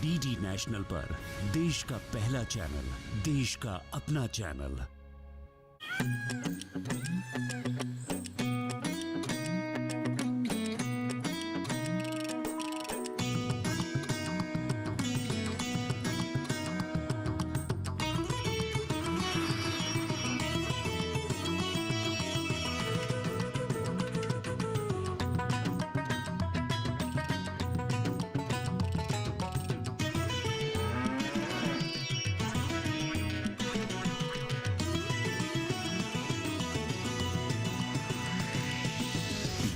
DD national पर, देश का पहला चैनल, देश का अपना चैनल।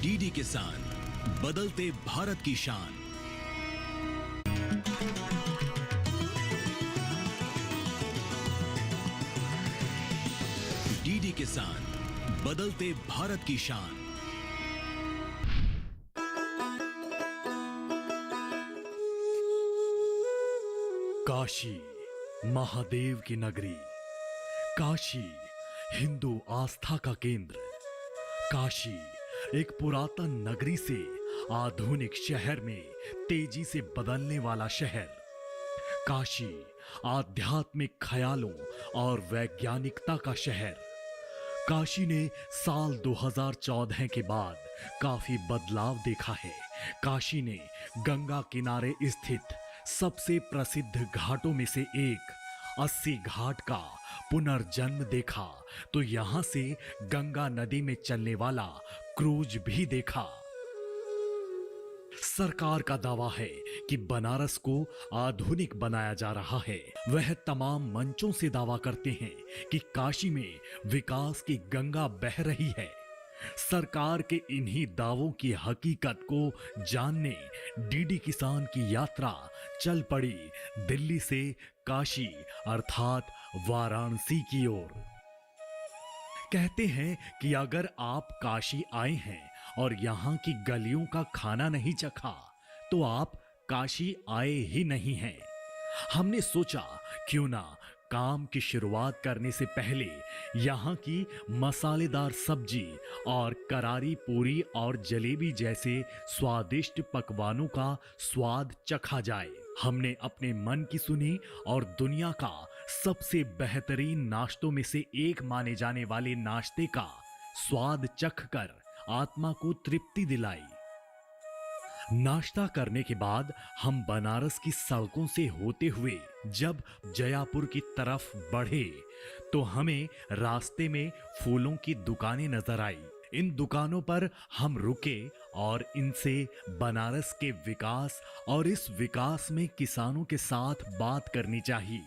डीडी किसान, बदलते भारत की शान। डीडी किसान, बदलते भारत की शान। काशी, महादेव की नगरी। काशी, हिंदू आस्था का केंद्र। काशी, एक पुरातन नगरी से आधुनिक शहर में तेजी से बदलने वाला शहर। काशी, आध्यात्मिक ख्यालों और वैज्ञानिकता का शहर। काशी ने साल 2014 के बाद काफी बदलाव देखा है। काशी ने गंगा किनारे स्थित सबसे प्रसिद्ध घाटों में से एक 80 घाट का पुनर्जन्म देखा, तो यहां से गंगा नदी में चलने वाला क्रूज भी देखा। सरकार का दावा है कि बनारस को आधुनिक बनाया जा रहा है। वह तमाम मंचों से दावा करते हैं कि काशी में विकास की गंगा बह रही है। सरकार के इन्हीं दावों की हकीकत को जानने डीडी किसान की यात्रा चल पड़ी दिल्ली से काशी अर्थात वाराणसी की ओर। कहते हैं कि अगर आप काशी आए हैं और यहाँ की गलियों का खाना नहीं चखा तो आप काशी आए ही नहीं हैं। हमने सोचा क्यों ना काम की शुरुआत करने से पहले यहाँ की मसालेदार सब्जी और करारी पूरी और जलेबी जैसे स्वादिष्ट पकवानों का स्वाद चखा जाए। हमने अपने मन की सुनी और दुनिया का सबसे बेहतरीन नाश्तों में से एक माने जाने वाले नाश्ते का स्वाद चखकर आत्मा को तृप्ति दिलाई। नाश्ता करने के बाद हम बनारस की सड़कों से होते हुए जब जयापुर की तरफ बढ़े तो हमें रास्ते में फूलों की दुकानें नजर आई। इन दुकानों पर हम रुके और इनसे बनारस के विकास और इस विकास में किसानों के साथ बात करनी चाहिए।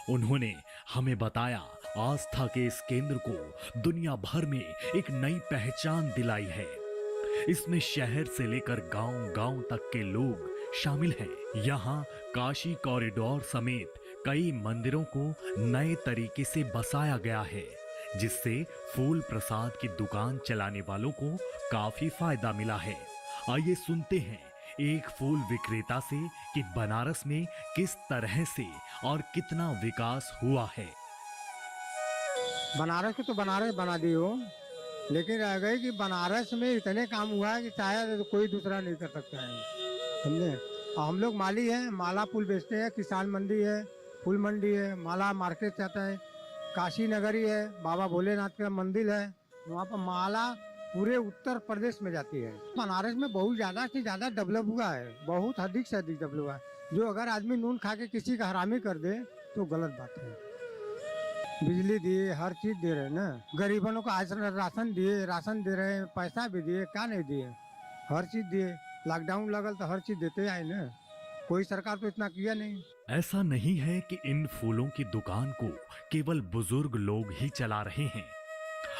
उन्होंने हमें बताया आस्था के इस केंद्र को दुनिया भर में एक नई पहचान दिलाई है। इसमें शहर से लेकर गांव-गांव तक के लोग शामिल हैं। यहाँ काशी कॉरिडोर समेत कई मंदिरों को नए तरीके से बसाया गया है, जिससे फूल प्रसाद की दुकान चलाने वालों को काफी फायदा मिला है। आइए सुनते हैं एक फूल विक्रेता से कि बनारस में किस तरह से और कितना विकास हुआ है। बनारस को तो बनारस बना दी हो, लेकिन रह गई कि बनारस में इतने काम हुआ है कि शायद कोई दूसरा नहीं कर सकता है, समझे। हम लोग माली हैं, माला फूल बेचते हैं, किसान मंडी है, फूल मंडी है, माला मार्केट से आता है, काशी नगरी है, बाबा भोलेनाथ का मंदिर है, वहाँ पर माला पूरे उत्तर प्रदेश में जाती है। बनारस में बहुत ज़्यादा से ज़्यादा डेवलप हुआ है, बहुत अधिक से अधिक डेवलप हुआ है। जो अगर आदमी नून खा के किसी का हरामी कर दे तो गलत बात है। बिजली दिए, हर चीज दे रहे हैं ना, गरीबों को आज राशन दिए, राशन दे रहे हैं, पैसा भी दिए, क्या नहीं दिए, हर चीज दिए। लॉकडाउन लगल तो हर चीज देते आए ना, कोई सरकार तो इतना किया नहीं। ऐसा नहीं है कि इन फूलों की दुकान को केवल बुजुर्ग लोग ही चला रहे हैं।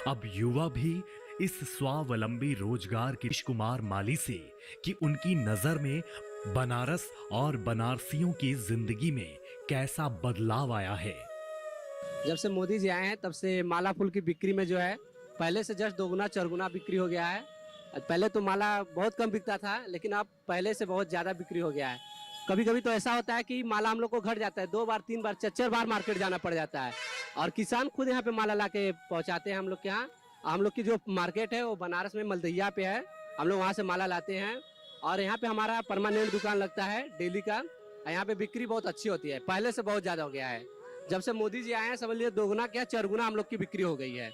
अब युवा भी इस स्वावलंबी रोजगार के कुमार माली से कि उनकी नजर में बनारस और बनारसियों की जिंदगी में कैसा बदलाव आया है। जब से मोदी जी आए हैं तब से माला फूल की बिक्री में जो है पहले से जस्ट दोगुना चौगुना बिक्री हो गया है। पहले तो माला बहुत कम बिकता था, लेकिन अब पहले से बहुत ज़्यादा बिक्री हो गया है। कभी कभी तो ऐसा होता है कि माला हम लोग को घट जाता है, 2 बार 3 बार 4 बार मार्केट जाना पड़ जाता है, और किसान खुद यहाँ पे माला ला के पहुँचाते हैं हम लोग के यहाँ। हम लोग की जो मार्केट है वो बनारस में मलदहिया पे है, हम लोग वहाँ से माला लाते हैं और यहाँ पे हमारा परमानेंट दुकान लगता है डेली का। और यहाँ पे बिक्री बहुत अच्छी होती है, पहले से बहुत ज़्यादा हो गया है। जब से मोदी जी आए हैं समझ लीजिए दोगुना क्या चरगुना हम लोग की बिक्री हो गई है,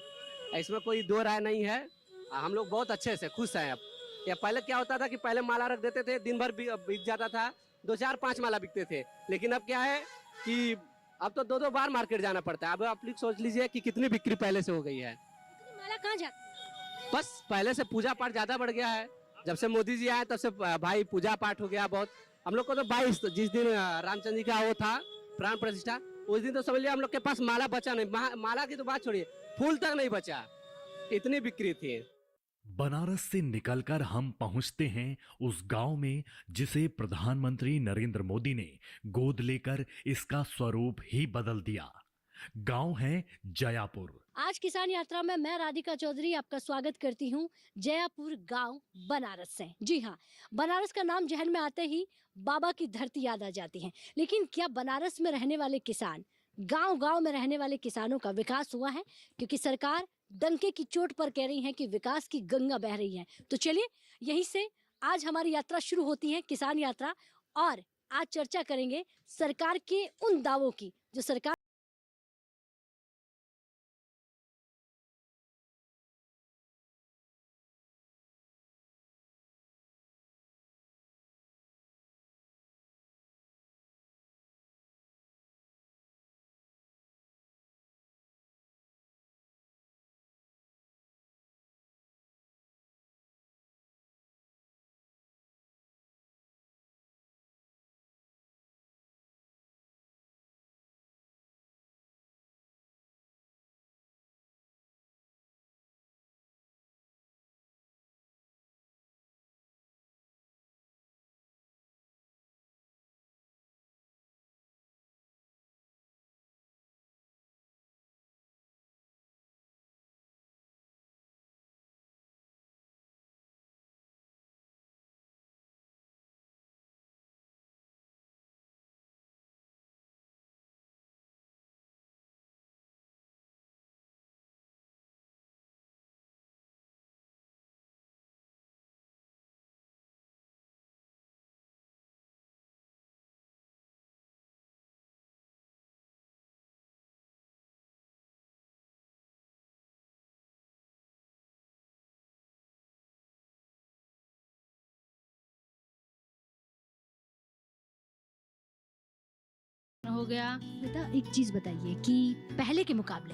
इसमें कोई दो राय नहीं है। हम लोग बहुत अच्छे से खुश हैं अब। या पहले क्या होता था कि पहले माला रख देते थे, दिन भर बिक जाता था, 2 4 5 माला बिकते थे, लेकिन अब क्या है कि अब तो 2 2 बार मार्केट जाना पड़ता है। अब आप लोग सोच लीजिए कि कितनी बिक्री पहले से हो गई है। माला कहाँ जाती बस पहले से पूजा पाठ ज्यादा बढ़ गया है, जब से मोदी जी आए तब से भाई पूजा पाठ हो गया बहुत। हम लोग को तो 22 जिस दिन रामचंद्र जी का वो था प्राण प्रतिष्ठा, उस दिन तो समझ लिया हम लोग के पास माला बचा नहीं, माला की तो बात छोड़िए, फूल तक नहीं बचा, इतनी बिक्री थी। बनारस से निकलकर हम पहुंचते हैं उस गांव में जिसे प्रधानमंत्री नरेंद्र मोदी ने गोद लेकर इसका स्वरूप ही बदल दिया। गांव है जयापुर। आज किसान यात्रा में मैं राधिका चौधरी आपका स्वागत करती हूँ जयापुर गांव बनारस से। जी हाँ, बनारस का नाम जहन में आते ही बाबा की धरती याद आ जाती है। लेकिन क्या बनारस में रहने वाले किसान, गांव-गांव में रहने वाले किसानों का विकास हुआ है? क्योंकि सरकार डंके की चोट पर कह रही है कि विकास की गंगा बह रही है। तो चलिए यहीं से आज हमारी यात्रा शुरू होती है, किसान यात्रा, और आज चर्चा करेंगे सरकार के उन दावों की जो सरकार हो गया। बेटा एक चीज बताइए कि पहले के मुकाबले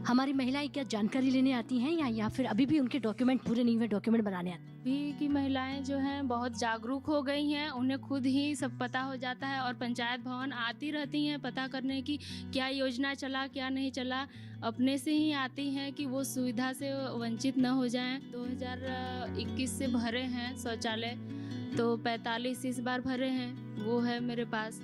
हमारी महिलाएं क्या जानकारी लेने आती हैं या फिर अभी भी उनके डॉक्यूमेंट पूरे नहीं हुए, डॉक्यूमेंट बनाने आते हैं? अभी की महिलाएं जो हैं बहुत जागरूक हो गई हैं, उन्हें खुद ही सब पता हो जाता है और पंचायत भवन आती रहती हैं पता करने की क्या योजना चला क्या नहीं चला, अपने से ही आती हैं कि वो सुविधा से वंचित न हो जाएं। 2021 से भरे हैं शौचालय, तो 45 इस बार भरे हैं, वो है मेरे पास।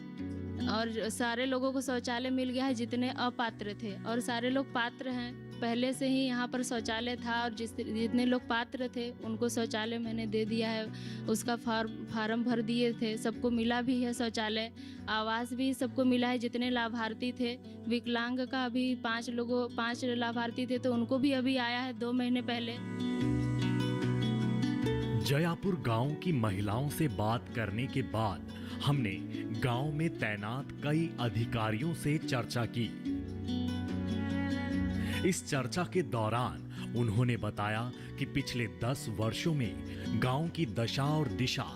और सारे लोगों को शौचालय मिल गया है जितने अपात्र थे, और सारे लोग पात्र हैं। पहले से ही यहाँ पर शौचालय था और जितने लोग पात्र थे उनको शौचालय मैंने दे दिया है, उसका फार्म भर दिए थे, सबको मिला भी है शौचालय। आवास भी सबको मिला है जितने लाभार्थी थे। विकलांग का अभी 5 लाभार्थी थे तो उनको भी अभी आया है 2 महीने पहले। जयापुर गांव की महिलाओं से बात करने के बाद हमने गांव में तैनात कई अधिकारियों से चर्चा की। इस चर्चा के दौरान उन्होंने बताया कि पिछले 10 वर्षों में गांव की दशा और दिशा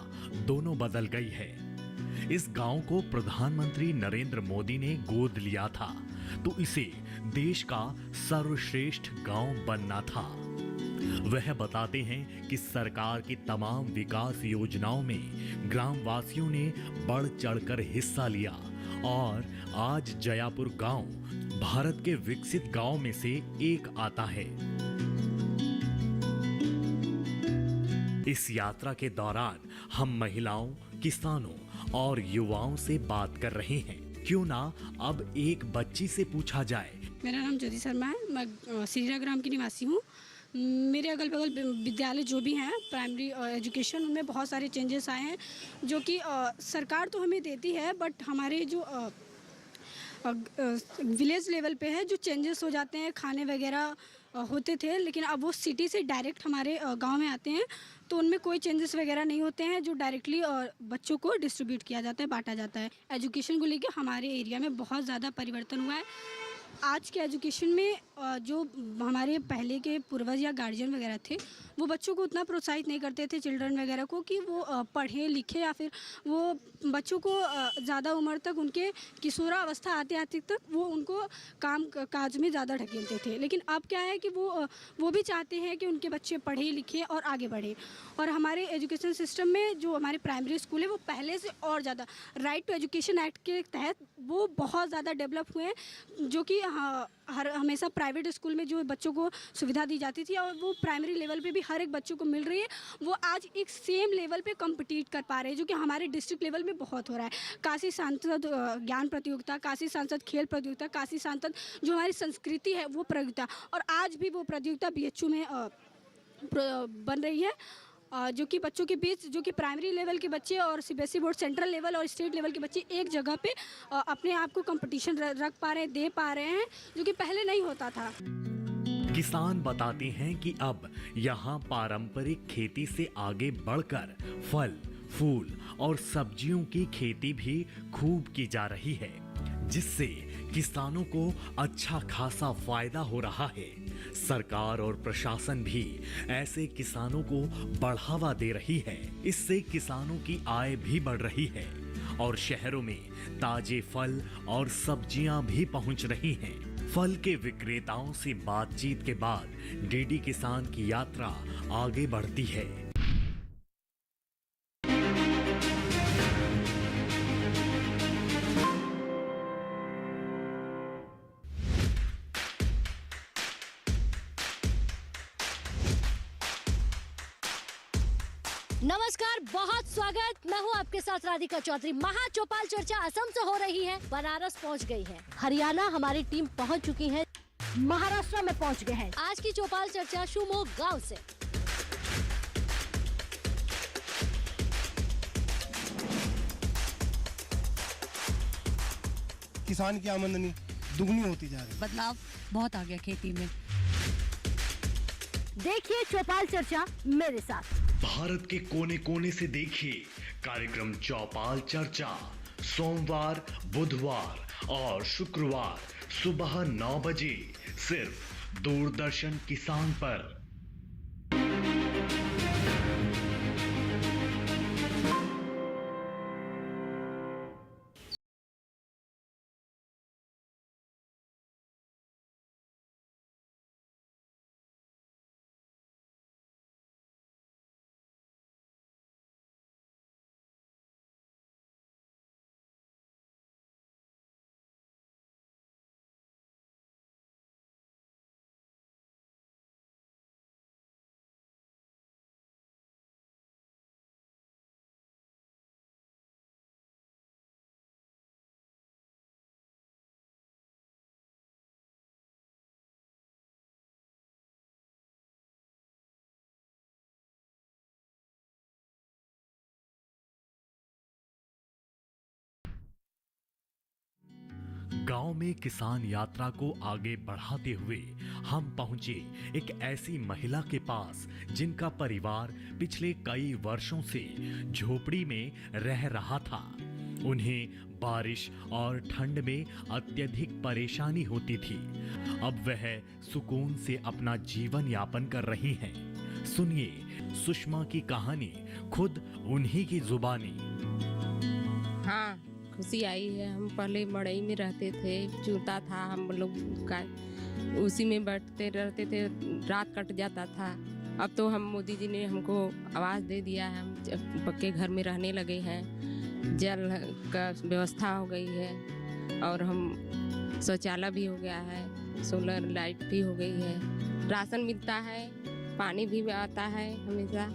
दोनों बदल गई है। इस गांव को प्रधानमंत्री नरेंद्र मोदी ने गोद लिया था, तो इसे देश का सर्वश्रेष्ठ गांव बनना था। वह बताते हैं कि सरकार की तमाम विकास योजनाओं में ग्रामवासियों ने बढ़ चढ़कर हिस्सा लिया और आज जयापुर गांव भारत के विकसित गांव में से एक आता है। इस यात्रा के दौरान हम महिलाओं, किसानों और युवाओं से बात कर रहे हैं। क्यों ना अब एक बच्ची से पूछा जाए। मेरा नाम ज्योति शर्मा है, मैं सिरिया ग्राम की निवासी हूँ। मेरे अगल बगल विद्यालय जो भी हैं प्राइमरी एजुकेशन, उनमें बहुत सारे चेंजेस आए हैं जो कि सरकार तो हमें देती है, बट हमारे जो विलेज लेवल पे है जो चेंजेस हो जाते हैं, खाने वगैरह होते थे, लेकिन अब वो सिटी से डायरेक्ट हमारे गांव में आते हैं। तो उनमें कोई चेंजेस वगैरह नहीं होते हैं, जो डायरेक्टली बच्चों को डिस्ट्रीब्यूट किया जाता है, बांटा जाता है। एजुकेशन को लेकर हमारे एरिया में बहुत ज़्यादा परिवर्तन हुआ है। आज के एजुकेशन में जो हमारे पहले के पूर्वज या गार्जियन वगैरह थे, वो बच्चों को उतना प्रोत्साहित नहीं करते थे, चिल्ड्रन वगैरह को, कि वो पढ़ें लिखें, या फिर वो बच्चों को ज़्यादा उम्र तक, उनके किशोरावस्था आते आते तक वो उनको काम काज में ज़्यादा ढकेलते थे। लेकिन अब क्या है कि वो भी चाहते हैं कि उनके बच्चे पढ़ें लिखें और आगे बढ़ें। और हमारे एजुकेशन सिस्टम में जो हमारे प्राइमरी स्कूल है, वो पहले से और ज़्यादा राइट टू एजुकेशन एक्ट के तहत वो बहुत ज़्यादा डेवलप हुए हैं, जो कि हमेशा प्राइवेट स्कूल में जो बच्चों को सुविधा दी जाती थी, और वो प्राइमरी लेवल पे भी हर एक बच्चों को मिल रही है, वो आज एक सेम लेवल पे कम्पिटिट कर पा रहे हैं, जो कि हमारे डिस्ट्रिक्ट लेवल में बहुत हो रहा है। काशी सांसद ज्ञान प्रतियोगिता, काशी सांसद खेल प्रतियोगिता, काशी सांसद जो हमारी संस्कृति है वो प्रतियोगिता, और आज भी वो प्रतियोगिता BHU में बन रही है, जो कि बच्चों के बीच, जो कि प्राइमरी लेवल के बच्चे और CBSE बोर्ड सेंट्रल लेवल और स्टेट लेवल के बच्चे एक जगह पे अपने आप को कंपटीशन रख पा रहे हैं, दे पा रहे हैं, जो कि पहले नहीं होता था। किसान बताते हैं कि अब यहाँ पारंपरिक खेती से आगे बढ़कर फल, फूल और सब्जियों की खेती भी खूब की जा रही है, जिससे किसानों को अच्छा खासा फायदा हो रहा है। सरकार और प्रशासन भी ऐसे किसानों को बढ़ावा दे रही है। इससे किसानों की आय भी बढ़ रही है और शहरों में ताजे फल और सब्जियां भी पहुंच रही हैं। फल के विक्रेताओं से बातचीत के बाद डीडी किसान की यात्रा आगे बढ़ती है। नमस्कार, बहुत स्वागत। मैं हूं आपके साथ राधिका चौधरी। महा चौपाल चर्चा असम से हो रही है, बनारस पहुंच गई है, हरियाणा हमारी टीम पहुंच चुकी है, महाराष्ट्र में पहुंच गए हैं। आज की चौपाल चर्चा शिवमोगा गांव से। किसान की आमदनी दुगनी होती जा रही है। बदलाव बहुत आ गया खेती में। देखिए चौपाल चर्चा मेरे साथ। भारत के कोने कोने से देखिए कार्यक्रम चौपाल चर्चा, सोमवार, बुधवार और शुक्रवार सुबह 9 बजे सिर्फ दूरदर्शन किसान पर। गांव में किसान यात्रा को आगे बढ़ाते हुए हम पहुंचे एक ऐसी महिला के पास जिनका परिवार पिछले कई वर्षों से झोपड़ी में रह रहा था। उन्हें बारिश और ठंड में अत्यधिक परेशानी होती थी। अब वह सुकून से अपना जीवन यापन कर रही हैं। सुनिए सुषमा की कहानी खुद उन्हीं की जुबानी। हाँ, खुशी आई है। हम पहले मड़ई में रहते थे, चूता था, हम लोग का उसी में बैठते रहते थे, रात कट जाता था। अब तो हम मोदी जी ने हमको आवाज़ दे दिया है, हम पक्के घर में रहने लगे हैं, जल का व्यवस्था हो गई है और हम शौचालय भी हो गया है, सोलर लाइट भी हो गई है, राशन मिलता है, पानी भी आता है हमेशा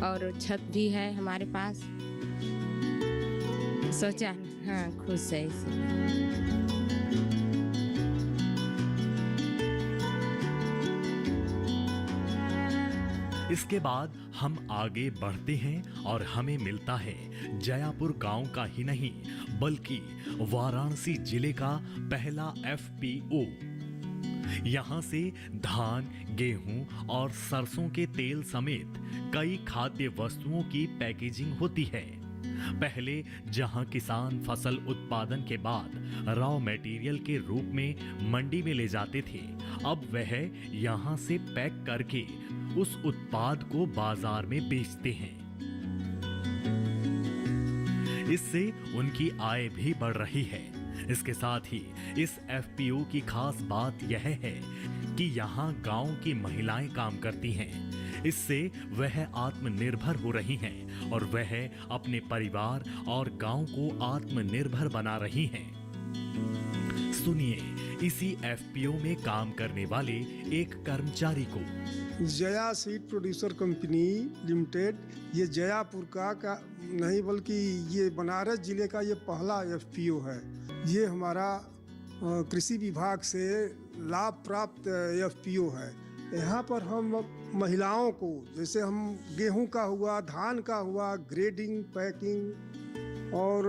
और छत भी है हमारे पास, शौचालय। हाँ, खुश है इससे। इसके बाद हम आगे बढ़ते हैं और हमें मिलता है जयापुर गांव का ही नहीं बल्कि वाराणसी जिले का पहला FPO। यहाँ से धान, गेहूं और सरसों के तेल समेत कई खाद्य वस्तुओं की पैकेजिंग होती है। पहले जहां किसान फसल उत्पादन के बाद रॉ मटेरियल के रूप में मंडी में ले जाते थे, अब वह यहां से पैक करके उस उत्पाद को बाजार में बेचते हैं। इससे उनकी आय भी बढ़ रही है। इसके साथ ही इस एफपीओ की खास बात यह है कि यहाँ गांव की महिलाएं काम करती हैं। इससे वह आत्मनिर्भर हो रही हैं और वह अपने परिवार और गांव को आत्मनिर्भर बना रही हैं। सुनिए इसी एफपीओ में काम करने वाले एक कर्मचारी को। Jaya seed producer company limited, ये जयापुर का नहीं बल्कि ये बनारस जिले का ये पहला एफपीओ है। ये हमारा कृषि विभाग से लाभ प्राप्त एफपीओ है। यहाँ पर हम महिलाओं को, जैसे हम गेहूं का हुआ, धान का हुआ, ग्रेडिंग, पैकिंग और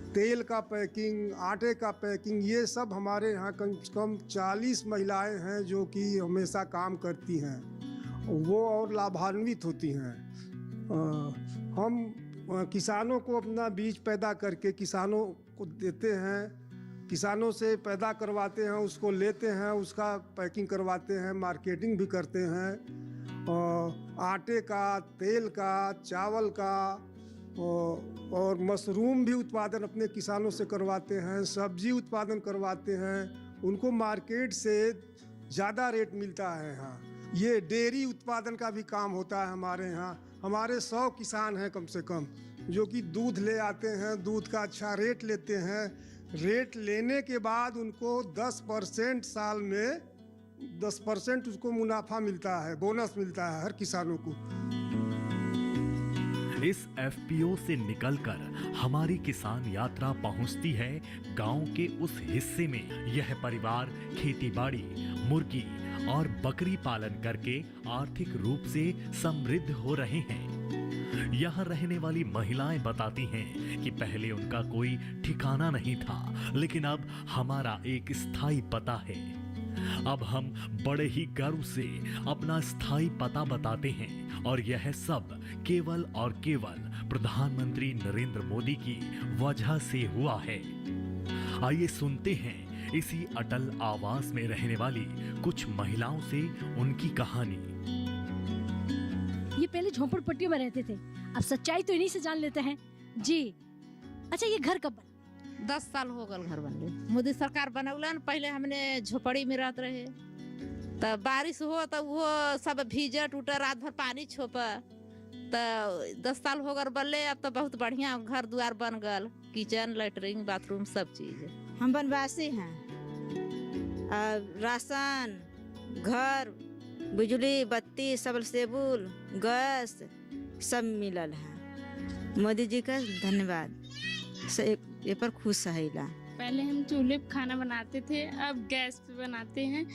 तेल का पैकिंग, आटे का पैकिंग, ये सब हमारे यहाँ कम से कम 40 महिलाएं हैं जो कि हमेशा काम करती हैं, वो और लाभान्वित होती हैं। हम किसानों को अपना बीज पैदा करके किसानों को देते हैं, किसानों से पैदा करवाते हैं, उसको लेते हैं, उसका पैकिंग करवाते हैं, मार्केटिंग भी करते हैं। आटे का, तेल का, चावल का और मशरूम भी उत्पादन अपने किसानों से करवाते हैं, सब्जी उत्पादन करवाते हैं, उनको मार्केट से ज़्यादा रेट मिलता है। यहाँ ये डेयरी उत्पादन का भी काम होता है हमारे यहाँ। हमारे 100 किसान हैं कम से कम, जो कि दूध ले आते हैं, दूध का अच्छा रेट लेते हैं। रेट लेने के बाद उनको 10% साल में 10% उसको मुनाफा मिलता है, बोनस मिलता है हर किसानों को। इस एफपीओ से निकलकर हमारी किसान यात्रा पहुंचती है गांव के उस हिस्से में। यह परिवार खेतीबाड़ी, मुर्गी और बकरी पालन करके आर्थिक रूप से समृद्ध हो रहे हैं। यहाँ रहने वाली महिलाएं बताती हैं कि पहले उनका कोई ठिकाना नहीं था, लेकिन अब हमारा एक स्थायी पता है। अब हम बड़े ही गर्व से अपना स्थायी पता बताते हैं और यह सब केवल और केवल प्रधानमंत्री नरेंद्र मोदी की वजह से हुआ है। आइए सुनते हैं इसी अटल आवास में रहने वाली कुछ महिलाओं से उनकी कहानी। ये पहले झोपड़पट्टियों में रहते थे, अब सच्चाई तो इन्हीं से जान लेते हैं। जी अच्छा, ये घर कब बना? 10 साल हो गल घर बनले। मोदी सरकार बनौलन, पहले हमने झोपड़ी में रहते रहे, तब बारिश हो तो वो सब भीजे टूटे, रात भर पानी छोपा। तो 10 साल हो गल बनले, अब तो बहुत बढ़िया घर द्वार बन गल, किचन, लैट्रिन, बाथरूम सब चीज। हम बनवासी हैं, राशन, घर, बिजली, बत्ती, सबलसेबुल, गैस सब मिलल है। मोदी जी का धन्यवाद, ये पर खुश है। पहले हम चूल्हे पे खाना बनाते थे, अब गैस पे बनाते हैं।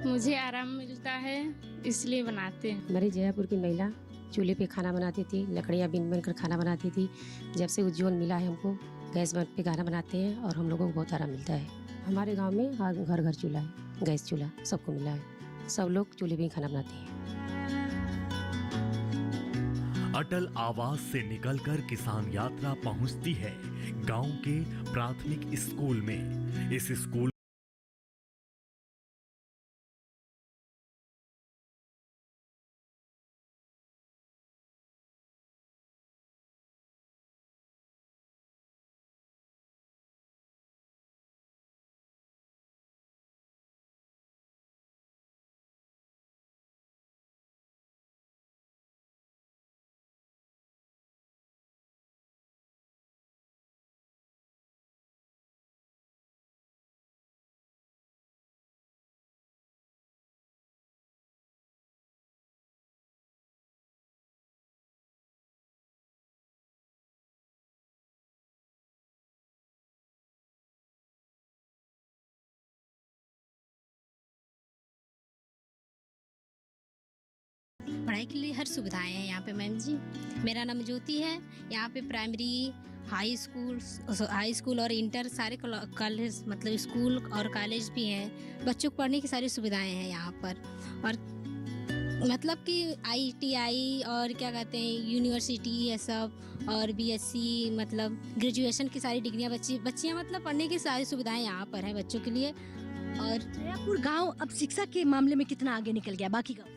मुझे आराम मिलता है इसलिए बनाते हैं। हमारी जयापुर की महिला चूल्हे पे खाना बनाती थी, लकड़ियाँ बीन बन कर खाना बनाती थी। जब से उज्ज्वल मिला है हमको, गैस पे खाना बनाते हैं और हम लोगों को बहुत आराम मिलता है। हमारे गांव में घर घर चूल्हा है, गैस चूल्हा सबको मिला है, सब लोग चूल्हे पे खाना बनाते हैं। अटल आवास से निकलकर किसान यात्रा पहुंचती है गांव के प्राथमिक स्कूल में। इस स्कूल पढ़ाई के लिए हर सुविधाएं हैं यहाँ पे मैम जी। मेरा नाम ज्योति है। यहाँ पे प्राइमरी, हाई स्कूल और इंटर सारे कॉलेज, मतलब स्कूल और कॉलेज भी हैं। बच्चों को पढ़ने की सारी सुविधाएं हैं यहाँ पर। और मतलब कि ITI और क्या कहते हैं यूनिवर्सिटी ये सब और BSc मतलब ग्रेजुएशन की सारी डिग्रियां बच्चियां मतलब पढ़ने की सारी सुविधाएं यहाँ पर हैं बच्चों के लिए। और जयापुर गांव अब शिक्षा के मामले में कितना आगे निकल गया बाकी गाँव?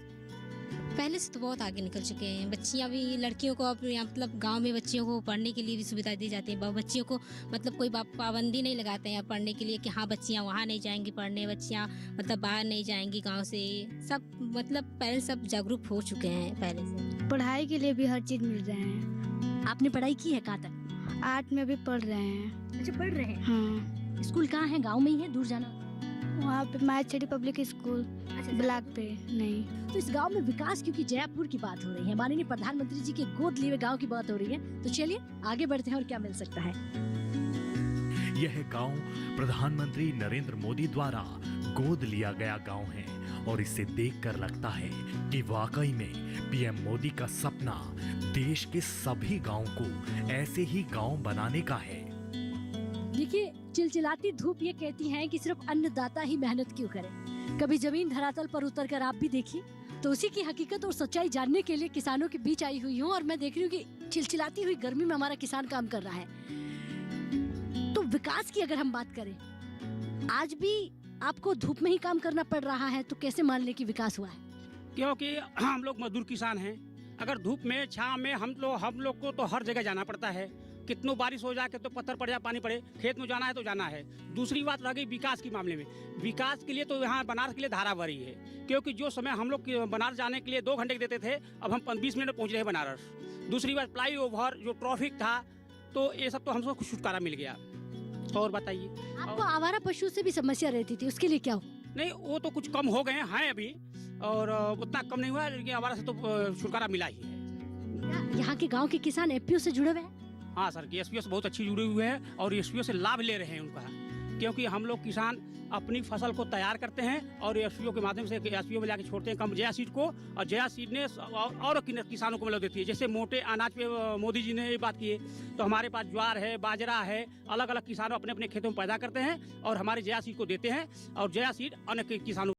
पहले से तो बहुत आगे निकल चुके हैं। बच्चियां भी लड़कियों को अब यहाँ मतलब गांव में बच्चियों को पढ़ने के लिए भी सुविधा दी जाती है। बच्चियों को मतलब कोई पाबंदी नहीं लगाते हैं पढ़ने के लिए कि हाँ बच्चियां वहाँ नहीं जाएंगी पढ़ने, बच्चियां मतलब बाहर नहीं जाएंगी गांव से। सब मतलब पहले सब जागरूक हो चुके हैं पहले से। पढ़ाई के लिए भी हर चीज़ मिल रहे हैं। आपने पढ़ाई की है कहाँ तक? 8 में भी पढ़ रहे हैं। अच्छा पढ़ रहे हैं? हाँ। स्कूल कहाँ है? गाँव में ही है, दूर जाना? वहाँ पे मैचेडी पब्लिक स्कूल ब्लैक पे नहीं। तो इस गांव में विकास, क्योंकि जयापुर की बात हो रही है, माननीय प्रधानमंत्री जी के गोद लिए हुए गांव की बात हो रही है, तो चलिए आगे बढ़ते हैं और क्या मिल सकता है। यह गांव प्रधानमंत्री नरेंद्र मोदी द्वारा गोद लिया गया गांव है और इसे देखकर लगता है कि वाकई में PM मोदी का सपना देश के सभी गांव को ऐसे ही गांव बनाने का है। देखिए, चिलचिलाती धूप ये कहती है कि सिर्फ अन्नदाता ही मेहनत क्यों करे। कभी जमीन धरातल पर उतरकर आप भी देखिए, तो उसी की हकीकत और सच्चाई जानने के लिए किसानों के बीच आई हुई हूँ और मैं देख रही हूँ कि चिलचिलाती हुई गर्मी में हमारा किसान काम कर रहा है। तो विकास की अगर हम बात करें, आज भी आपको धूप में ही काम करना पड़ रहा है, तो कैसे मान लें कि विकास हुआ है? क्योंकि हम लोग मजदूर किसान हैं। अगर धूप में छाँव में हम लोग को तो हर जगह जाना पड़ता है। कितनों बारिश हो जाए तो पत्थर पड़ जाए, पानी पड़े, खेत में जाना है तो जाना है। दूसरी बात रह गई विकास के मामले में। विकास के लिए तो यहाँ बनारस के लिए धारा भरी है, क्योंकि जो समय हम लोग बनारस जाने के लिए 2 घंटे देते थे, अब हम 20 मिनट में पहुँच रहे हैं बनारस। दूसरी बात फ्लाई ओवर जो ट्रैफिक था, तो ये सब तो हमको छुटकारा मिल गया। और बताइए, आपको आवारा पशु से भी समस्या रहती थी, उसके लिए क्या हुआ? नहीं, वो तो कुछ कम हो गए हैं अभी, और उतना कम नहीं हुआ, लेकिन आवारा से तो छुटकारा मिला ही है। यहाँ के गाँव के किसान FPO से जुड़े हुए हैं? हाँ सर, SPO से बहुत अच्छी जुड़े हुए हैं और SPO से लाभ ले रहे हैं उनका, क्योंकि हम लोग किसान अपनी फसल को तैयार करते हैं और SPO के माध्यम से SPO में जाके छोड़ते हैं कम जया सीड को, और जया सीड ने और किसानों को मतलब देती है। जैसे मोटे अनाज पे मोदी जी ने ये बात की है, तो हमारे पास ज्वार है, बाजरा है, अलग अलग किसानों अपने अपने खेतों में पैदा करते हैं और हमारे जया सीड को देते हैं, और जया सीड अन्य किसानों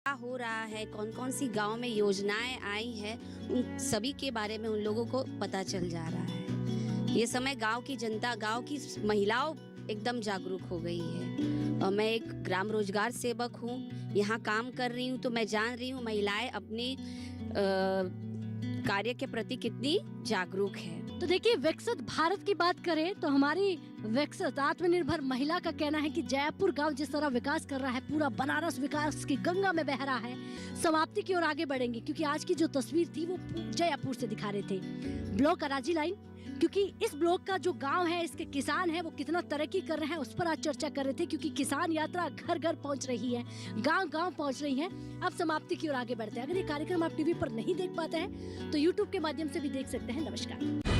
हो रहा है, कौन कौन सी गांव में योजनाएं आई हैं, उन सभी के बारे में उन लोगों को पता चल जा रहा है। ये समय गांव की जनता, गांव की महिलाओं एकदम जागरूक हो गई है। और मैं एक ग्राम रोजगार सेवक हूँ, यहाँ काम कर रही हूँ, तो मैं जान रही हूँ महिलाएं अपनी कार्य के प्रति कितनी जागरूक है। तो देखिए, विकसित भारत की बात करें तो हमारी विकसित आत्मनिर्भर महिला का कहना है कि जयापुर गांव जिस तरह विकास कर रहा है, पूरा बनारस विकास की गंगा में बह रहा है। समाप्ति की ओर आगे बढ़ेंगे, क्योंकि आज की जो तस्वीर थी वो जयापुर से दिखा रहे थे। ब्लॉक अराजी लाइन, क्योंकि इस ब्लॉक का जो गांव है, इसके किसान हैं, वो कितना तरक्की कर रहे हैं उस पर आज चर्चा कर रहे थे, क्योंकि किसान यात्रा घर घर पहुंच रही है, गांव गांव पहुंच रही है। अब समाप्ति की ओर आगे बढ़ते हैं। अगर ये कार्यक्रम आप TV पर नहीं देख पाते हैं तो YouTube के माध्यम से भी देख सकते हैं। नमस्कार।